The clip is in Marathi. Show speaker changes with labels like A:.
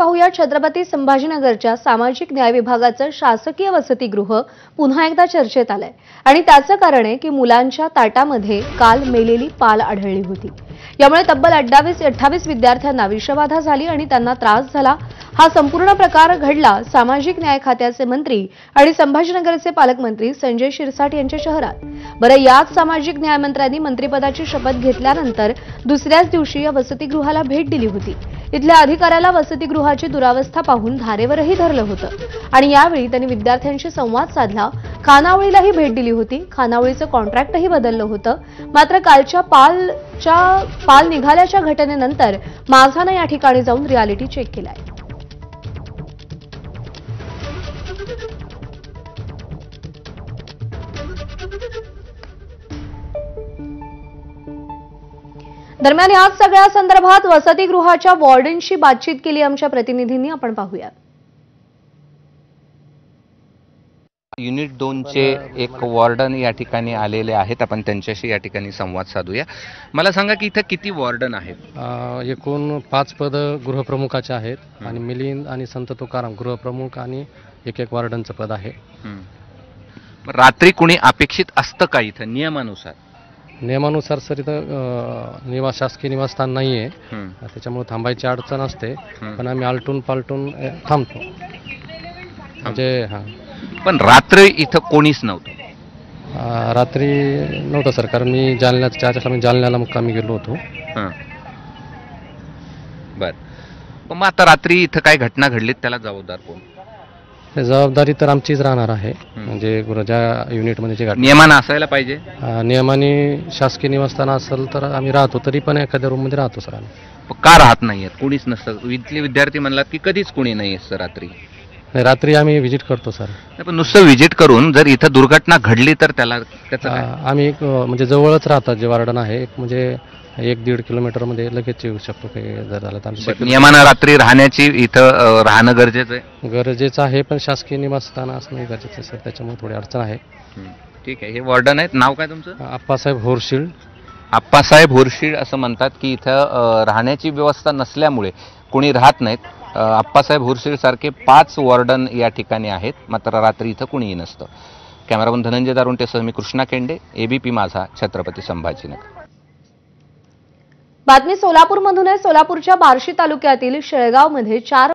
A: पाहूया छत्रपती संभाजीनगरच्या सामाजिक न्याय विभागाचं शासकीय वसतिगृह पुन्हा एकदा चर्चेत आलंय आणि त्याचं कारण आहे की मुलांच्या ताटामध्ये काल मेलेली पाल आढळली होती। यामुळे तब्बल 28 विद्यार्थ्यांना विषबाधा झाली आणि त्यांना त्रास झाला। हा संपूर्ण प्रकार घडला सामाजिक न्याय खात्याचे मंत्री आणि संभाजीनगरचे पालकमंत्री संजय शिरसाट यांच्या शहरात। बरं, याच सामाजिक न्याय मंत्र्यांनी मंत्रिपदाची शपथ घेतल्यानंतर दुसऱ्याच दिवशी या वसतिगृहाला भेट दिली होती। इथल्या अधिकाऱ्याला वसतिगृहाची दुरावस्था पाहून धारेवरही धरलं होतं आणि यावेळी त्यांनी विद्यार्थ्यांशी संवाद साधला। खानावळीलाही भेट दिली होती। खानावळीचं कॉन्ट्रॅक्टही बदललं होतं। मात्र कालच्या पाल निघाल्याच्या घटनेनंतर माझानं या ठिकाणी जाऊन रियालिटी चेक केलाय। दरम्यान याच सगळ्या संदर्भात वसतिगृहाच्या वॉर्डनशी बातचीत केली आमच्या प्रतिनिधींनी, आपण पाहूया।
B: युनिट 2 चे एक वॉर्डन या ठिकाणी आलेले आहेत। आपण त्यांच्याशी या ठिकाणी संवाद साधूया। मला सांगा की इथे किती वॉर्डन आहेत?
C: एकूण 5 पद गृहप्रमुखाचे आहेत आणि मिलिंद आणि संत तुकाराम गृहप्रमुख आणि एक वॉर्डनचं पद आहे।
B: रात्री कुणी अपेक्षित असतं का इथं
C: नियमानुसार सर इथं शासकीय निवासस्थान नाहीये, त्याच्यामुळे थांबायची अडचण असते, पण आम्ही आलटून पालटून थांबतो म्हणजे
B: पण रात्री इथं कोणीच नव्हतं?
C: रात्री नव्हतं सर, कारण मी जालन्याला मुक्कामी गेलो होतो।
B: बर, मग आता रात्री इथं काय घटना घडलीत त्याला जबाबदार कोण?
C: जबाबदारी तर आमचीच राहणार आहे, म्हणजे ज्या युनिटमध्ये जे
B: नियमानं असायला पाहिजे।
C: नियमाने शासकीय निवासस्थान असेल तर आम्ही राहतो, तरी पण एखाद्या रूममध्ये राहतो सर आम्ही।
B: का राहत नाहीयेत? कोणीच नसतं? इथले विद्यार्थी म्हणलात की कधीच कोणी नाही असतं रात्री?
C: रात्री आम्ही व्हिजिट करतो सर।
B: पण नुसतं व्हिजिट करून जर इथं दुर्घटना घडली तर त्याला
C: आम्ही म्हणजे जवळच राहतात जे वार्डन आहे, म्हणजे 1-1.5 किलोमीटर मध्ये लगेच येऊ शकतो काही जर झालं तर।
B: नियमानं रात्री राहण्याची इथं राहणं गरजेचं आहे,
C: पण शासकीय निवासस्थान असणं गरजेचं आहे सर, त्याच्यामुळे थोडी अडचण आहे।
B: ठीक आहे, हे वॉर्डन आहेत, नाव काय तुमचं?
C: आप्पासाहेब होरशीळ।
B: आप्पासाहेब होरशीळ असं म्हणतात की इथं राहण्याची व्यवस्था नसल्यामुळे कोणी राहत नाहीत। आप्पासाहेब होरशीळ सारखे 5 वॉर्डन या ठिकाणी आहेत, मात्र रात्री इथं कुणीही नसतं। कॅमेरामन धनंजय दारुंटेसह मी कृष्णा केंडे, एबीपी माझा, छत्रपती संभाजीनगर।
A: बातमी सोलापूरमधून आहे। सोलापूरच्या बार्शी तालुक्यातील शेळगावमध्ये 4